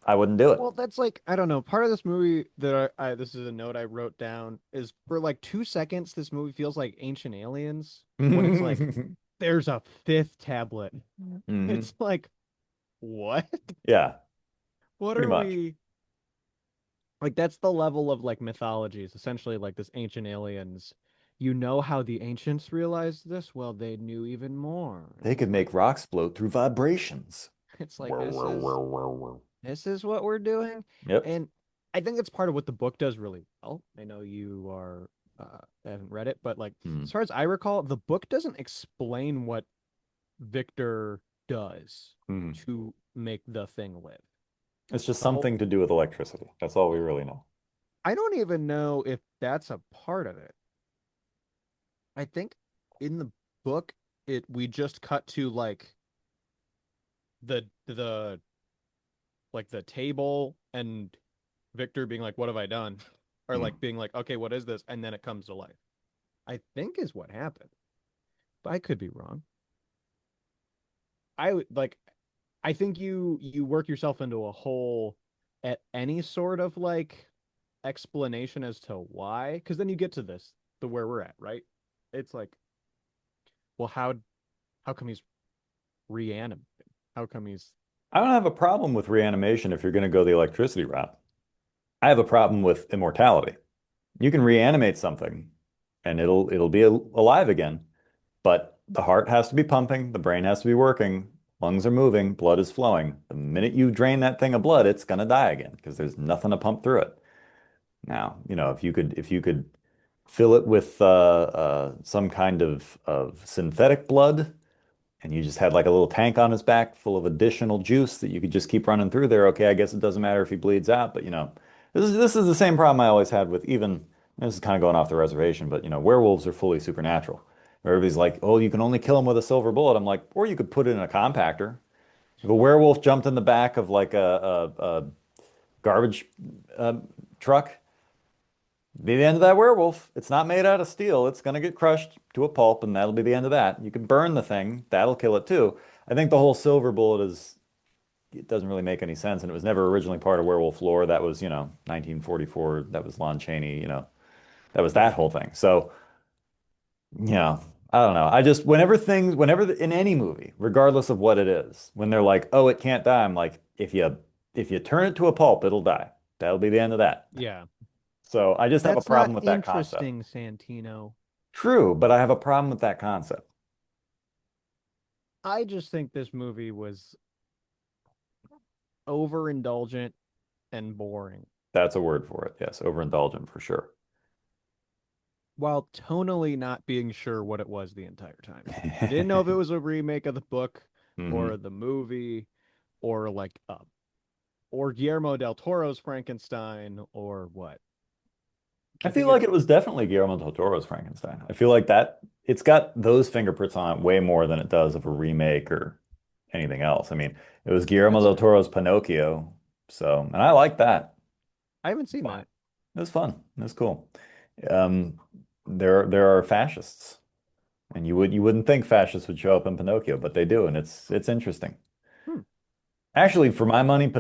I wouldn't do it. Well, that's like, I don't know. Part of this movie that this is a note I wrote down is for like 2 seconds, this movie feels like Ancient Aliens when it's like, there's a fifth tablet. Hmm. It's like, what? Yeah, What pretty are much. we like? That's the level of like mythology. It's essentially like this Ancient Aliens. You know how the ancients realized this? Well, they knew even more. They It's could like make rocks float through vibrations. it's like this is what we're doing. Yep. And I think it's part of what the book does really well. I know you are haven't read it, but like Hmm. as far as I recall, the book doesn't explain what Victor does Hmm. to make the thing live. It's just The whole something to do with electricity. That's all we really know. I don't even know if that's a part of it. I think in the book it we just cut to like the like the table and Victor being like, "What have I done?" Or Hmm. like being like, "Okay, what is this?" And then it comes to life. I think is what happened, but I could be wrong. I would like I think you work yourself into a hole at any sort of like explanation as to why, because then you get to this, the where we're at, right? It's like, well, how come he's reanimated? How come he's I don't have a problem with reanimation if you're going to go the electricity route. I have a problem with immortality. You can reanimate something and it'll be alive again, but the heart has to be pumping, the brain has to be working, lungs are moving, blood is flowing. The minute you drain that thing of blood, it's going to die again because there's nothing to pump through it. Now, if you could fill it with some kind of synthetic blood, and you just had like a little tank on his back full of additional juice that you could just keep running through there. Okay, I guess it doesn't matter if he bleeds out, but this is the same problem I always had with even this is kind of going off the reservation, but werewolves are fully supernatural. Everybody's like, oh, you can only kill them with a silver bullet. I'm like, or you could put it in a compactor. If a werewolf jumped in the back of like a garbage uh, truck, be the end of that werewolf. It's not made out of steel. It's going to get crushed to a pulp, and that'll be the end of that. You can burn the thing. That'll kill it too. I think the whole silver bullet it doesn't really make any sense, and it was never originally part of werewolf lore. That was, 1944. That was Lon Chaney, that was that right? whole thing. So, I don't know. In any movie, regardless of what it is, when they're like, oh, it can't die, I'm like, if you turn it to a pulp, it'll die. That'll be the end of that. Yeah. So I just have a That's not problem with that concept. interesting, Santino. True, but I have a problem with that concept. I just think this movie was overindulgent and boring, That's a word for it. Yes, overindulgent for sure. while tonally not being sure what it was the entire time. Didn't know if it was a remake of the book hmm or the movie or or Guillermo del Toro's Frankenstein or what. I I feel think like it's it was definitely Guillermo del Toro's Frankenstein. I feel like that it's got those fingerprints on it way more than it does of a remake or anything else. I mean, it was Guillermo that's del fair. Toro's Pinocchio, so and I like that. I haven't seen Fine. that. It was fun. It was cool. Um, there are fascists, and you wouldn't think fascists would show up in Pinocchio, but they do, and it's interesting. Hmm. Actually, for my money,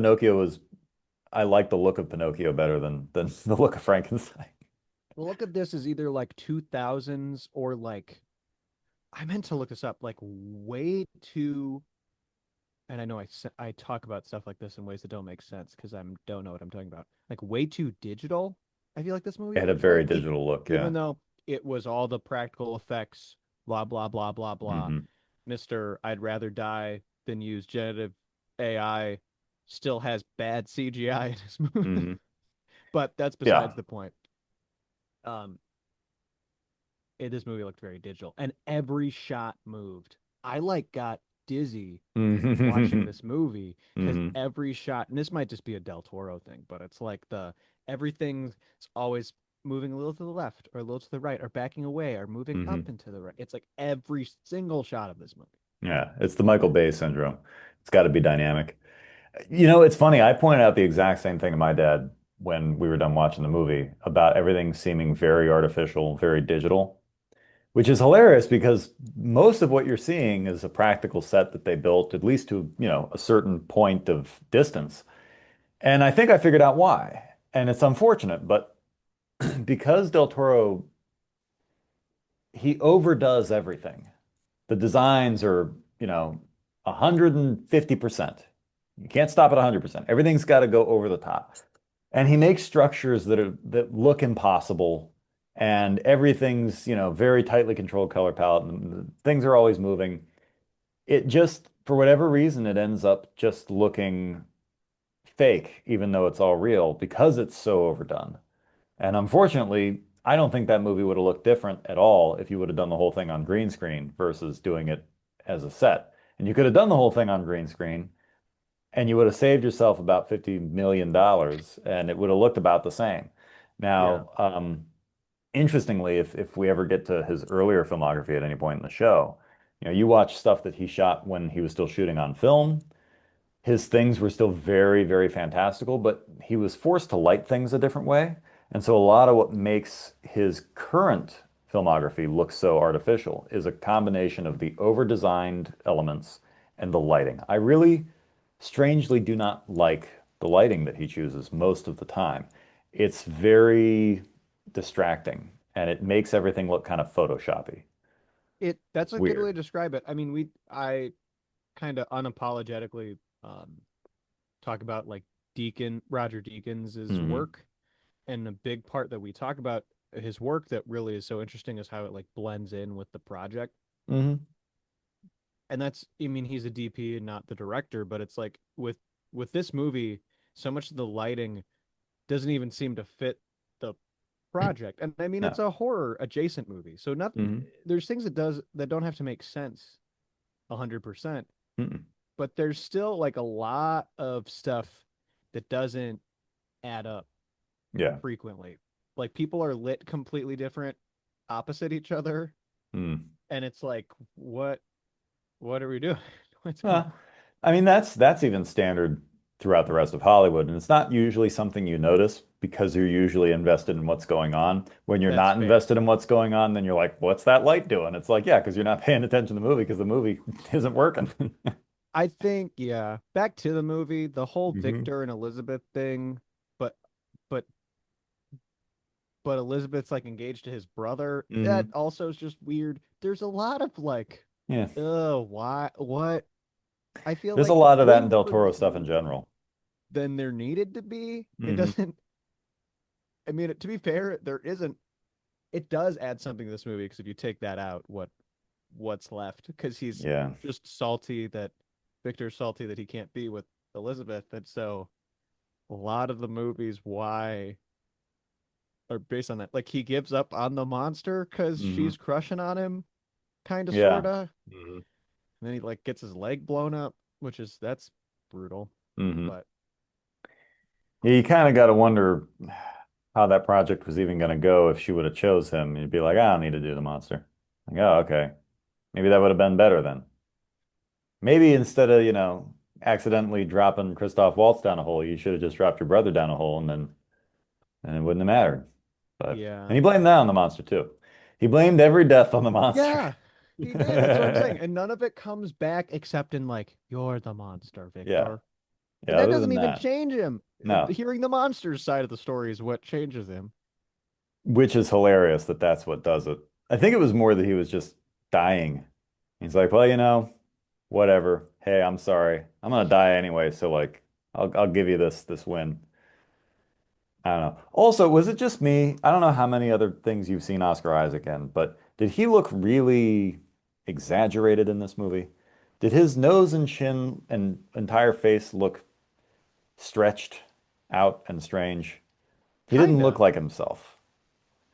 I like the look of Pinocchio better than the look of Frankenstein. Well, look at this as either like 2000s or like I meant to look this up like way too and I know I talk about stuff like this in ways that don't make sense because I don't know what I'm talking about. Like way too digital. I feel like this movie It had a looks very like, digital look, yeah. even though it was all the practical effects, blah blah blah blah blah. hmm Mister, I'd rather die than use generative AI. Still has bad CGI in his movie, hmm but that's Yeah. besides the point. Um, this movie looked very digital, and every shot moved. I like got dizzy watching hmm this movie because hmm every shot, and this might just be a Del Toro thing, but it's like everything's always moving a little to the left or a little to the right or backing away or moving up hmm and to the right. It's like every single shot of this movie. Yeah, it's the Michael Bay syndrome. It's got to be dynamic. It's funny. I pointed out the exact same thing to my dad when we were done watching the movie about everything seeming very artificial, very digital, which is hilarious because most of what you're seeing is a practical set that they built at least to, a certain point of distance. And I think I figured out why. And it's unfortunate, but because Del Toro, he overdoes everything. The designs are, 150%. You can't stop at 100%. Everything's got to go over the top. And he makes structures that look impossible, and everything's, very tightly controlled color palette, and things are always moving. It just, for whatever reason, it ends up just looking fake, even though it's all real, because it's so overdone. And unfortunately, I don't think that movie would have looked different at all if you would have done the whole thing on green screen versus doing it as a set. And you could have done the whole thing on green screen and you would have saved yourself about $50 million and it would have looked about the same. Yeah. Now, interestingly, if we ever get to his earlier filmography at any point in the show, you watch stuff that he shot when he was still shooting on film. His things were still very, very fantastical, but he was forced to light things a different way. And so a lot of what makes his current filmography looks so artificial is a combination of the over-designed elements and the lighting. I really strangely do not like the lighting that he chooses most of the time. It's very distracting and it makes everything look kind of Photoshoppy. That's It's a good way weird. to describe it. I mean, I kind of unapologetically talk about like Roger Deakins' Hmm. work, and a big part that we talk about his work that really is so interesting is how it like blends in with the project. Hmm. And that's, I mean, he's a DP and not the director, but it's like with this movie, so much of the lighting doesn't even seem to fit the project. And I mean, No. it's a horror adjacent movie, so not Hmm. there's things that don't have to make sense 100%, Mm-mm. but there's still like a lot of stuff that doesn't add up Yeah. frequently. Like people are lit completely different, opposite each other, Mm. and it's like, what are we doing? What's going Uh, I mean, that's even standard throughout the rest of Hollywood, and it's not usually something you notice because you're usually invested in what's going on. When you're That's not fair. invested in what's going on, then you're like, "What's that light doing?" It's like, yeah, because you're not paying attention to the movie because the movie isn't working. I think, yeah. Back to the movie, the whole Hmm. Victor and Elizabeth thing, but but but Elizabeth's like engaged to his brother. That Hmm. also is just weird. There's a lot of like, Yeah, why, what? I feel there's a like lot of that way in Del more in Toro this stuff in movie general. than there needed to be. It Hmm. doesn't. I mean, to be fair, there isn't. It does add something to this movie because if you take that out, what's left? Because he's Yeah. just salty that Victor's salty that he can't be with Elizabeth, and so a lot of the movies why are based on that. Like he gives up on the monster because Hmm. she's crushing on him, kind of, Yeah. sorta. Mhm. And then he like gets his leg blown up, which is that's brutal. Hmm. But You kind of got to wonder how that project was even going to go if she would have chose him. You'd be like, I don't need to do the monster. Like, oh, okay. Maybe that would have been better then. Maybe instead of, accidentally dropping Christoph Waltz down a hole, you should have just dropped your brother down a hole and it wouldn't have mattered. But yeah, and he blamed that on the monster too. He blamed every death on the monster. yeah, he did. That's what I'm saying. And none of it comes back except in like you're the monster, Yeah. Victor. And Yeah, that other doesn't than even that, change him. no. Hearing the monster's side of the story is what changes him. Which is hilarious that that's what does it. I think it was more that he was just dying. He's like, well, whatever. Hey, I'm sorry. I'm gonna die anyway, so like I'll give you this win. I don't know. Also, was it just me? I don't know how many other things you've seen Oscar Isaac in, but did he look really exaggerated in this movie? Did his nose and chin and entire face look stretched out and strange? He didn't look Kinda. like himself.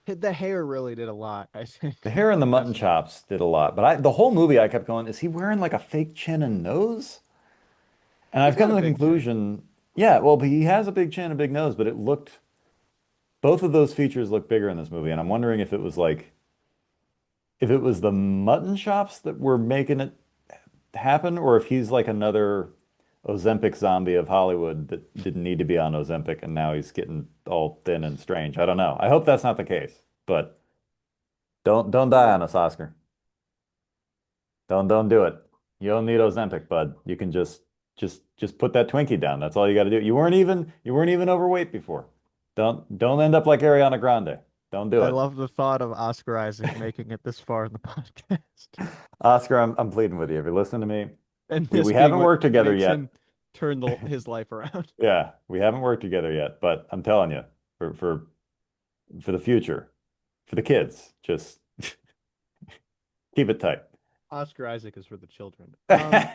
The hair really did a lot, I think. The hair and the mutton Messing with chops did a lot, but the whole movie I kept going, is he wearing like a fake chin and nose? And He's I've come got to a the big chin. conclusion, yeah, well, he has a big chin, a big nose, but both of those features look bigger in this movie. And I'm wondering if it was the mutton chops that were making it happen, or if he's like another Ozempic zombie of Hollywood that didn't need to be on Ozempic and now he's getting all thin and strange. I don't know. I hope that's not the case, but don't die on us, Oscar. Don't do it. You don't need Ozempic, bud. You can just put that Twinkie down. That's all you got to do. You weren't even overweight before. Don't end up like Ariana Grande. Don't do I it. love the thought of Oscar Isaac making it this far in the podcast. Oscar, I'm pleading with you. If you listen to me, And we this we being haven't what worked together makes yet. him turn his life around. Yeah, we haven't worked together yet, but I'm telling you, for the future, for the kids, just keep it tight. Oscar Isaac is for the children. I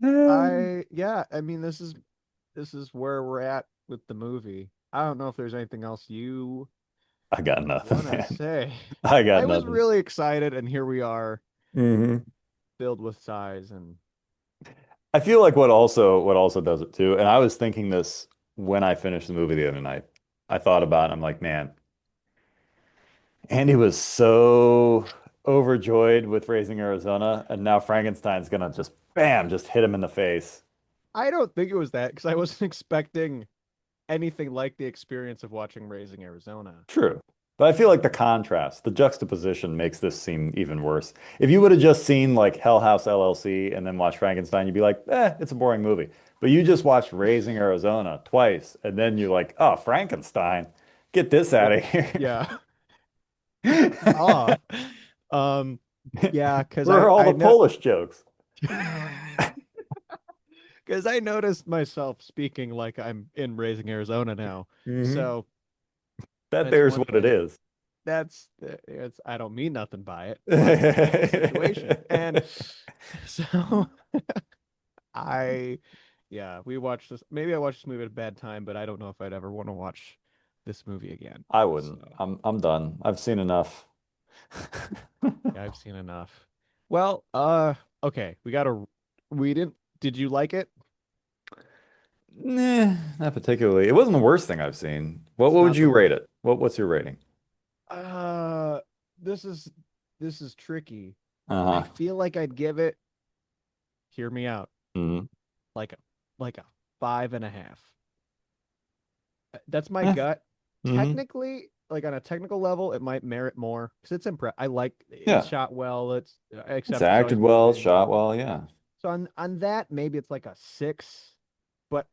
I yeah, I mean this is where we're at with the movie. I don't know if there's anything else you got nothing, want to man. say. I got I was nothing. really excited, and here we are, Hmm. filled with sighs. And I feel like what also does it too, and I was thinking this when I finished the movie the other night. I thought about it, I'm like, man, Andy was so overjoyed with Raising Arizona, and now Frankenstein's gonna just bam, just hit him in the face. I don't think it was that because I wasn't expecting anything like the experience of watching Raising Arizona. True. But I feel like the contrast, the juxtaposition makes this seem even worse. If you would have just seen like Hell House LLC and then watched Frankenstein, you'd be like, it's a boring movie. But you just watched Raising Arizona twice, and then you're like, oh, Frankenstein, get this out of here. Yeah. Ah. Um, yeah, because Where are all I the know Polish jokes? because I noticed myself speaking like I'm in Raising Arizona now. Hmm. So That that's there's one what it thing. is. That's it's I don't mean nothing by it, but that's the situation. And so I yeah, we watched this. Maybe I watched this movie at a bad time, but I don't know if I'd ever want to watch this movie again. I So wouldn't. I'm done. I've seen enough. yeah, I've seen enough. Well, okay, we didn't did you like it? Nah, not particularly. It wasn't the worst thing I've seen. What It's would not the you rate worst. it? What's your rating? Uh, this is this is tricky. I Uh-huh. feel like I'd give it, hear me out, Hmm. like a like a 5.5. That's my Yeah. gut. Hmm. Technically, like on a technical level, it might merit more because I like it's Yeah. shot well. It's It's except it's acted always well, moving. shot well, yeah. So on that, maybe it's like a 6. But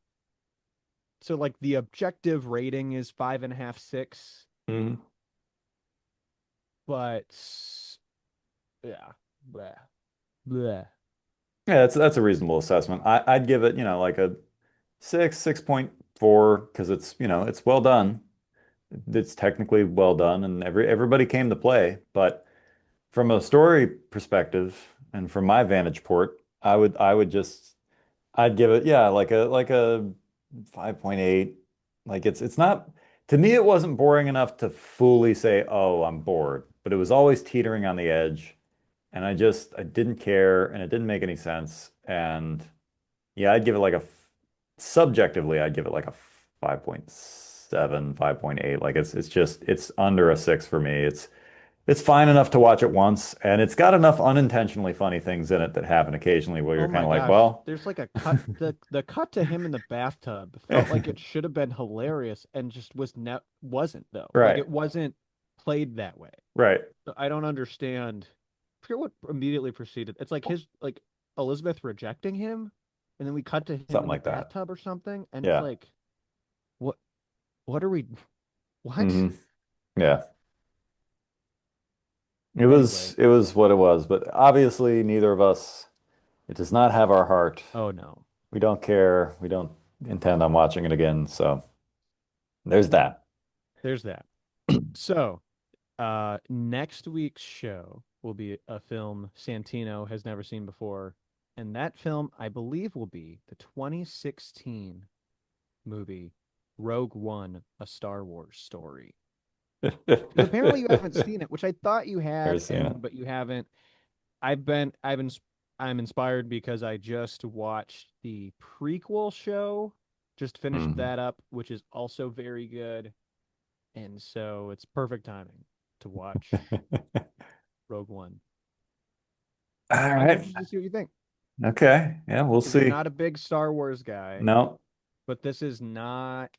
so like the objective rating is 5.5, 6. Hmm. But yeah, bleh, bleh. Yeah, that's a reasonable assessment. I'd give it, like a 6.4 because it's well done. It's technically well done and everybody came to play, but from a story perspective and from my vantage port, I would just I'd give it, yeah, like a 5.8. Like it's not, to me it wasn't boring enough to fully say, "Oh, I'm bored," but it was always teetering on the edge, and I didn't care and it didn't make any sense. And yeah, I'd give it like subjectively I'd give it like a 5.7, 5.8. Like it's under a 6 for me. It's fine enough to watch it once, and it's got enough unintentionally funny things in it that happen occasionally where Oh you're kind my of like, gosh, well, there's like a cut. The cut to him in the bathtub felt like it should have been hilarious and just wasn't though. Like right, it wasn't played that way. right, So I don't understand. I forget what immediately preceded. It's like his like Elizabeth rejecting him, and then we cut to him something in the like that. bathtub or something, and it's Yeah. like, what? What are we? What? Hmm. Yeah. It Anyway. was it was what it was, but obviously neither of us, it does not have our heart. Oh no. We don't care. We don't intend on watching it again. So there's that. There's that. So, next week's show will be a film Santino has never seen before, and that film, I believe, will be the 2016 movie Rogue One: A Star Wars Story. Because apparently you haven't seen it, which I thought you Never had, seen it. and but you haven't. I'm inspired because I just watched the prequel show, just finished Mhm. that up, which is also very good, and so it's perfect timing to watch Rogue One. All I'm right. interested to see what you think Okay. Yeah, we'll because you're see. not a big Star Wars guy, No. but this is not.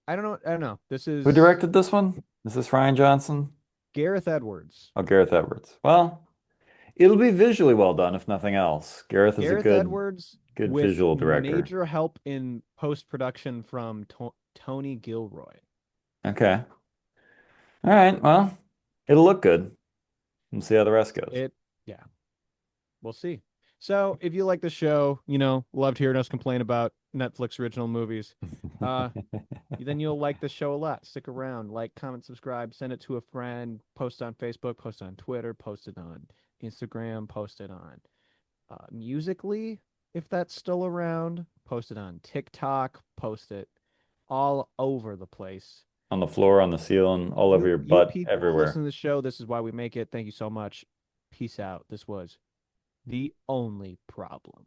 I don't know. I don't know. This Who is directed this one? Is this Ryan Johnson? Gareth Edwards. Oh, Gareth Edwards. Well, it'll be visually well done, if nothing else. Gareth is a Gareth Edwards good with visual director. major help in post production from Tony Gilroy. Okay. All right. Well, it'll look good. We'll see how the rest goes. It, yeah, we'll see. So if you like the show, loved hearing us complain about Netflix original movies. Uh, then you'll like the show a lot. Stick around, like, comment, subscribe, send it to a friend, post it on Facebook, post it on Twitter, post it on Instagram, post it on Musically, if that's still around, post it on TikTok, post it all over the place. On the floor, on the ceiling, all over You your you butt, people listen everywhere. to the show. This is why we make it. Thank you so much. Peace out. This was The Only Problem.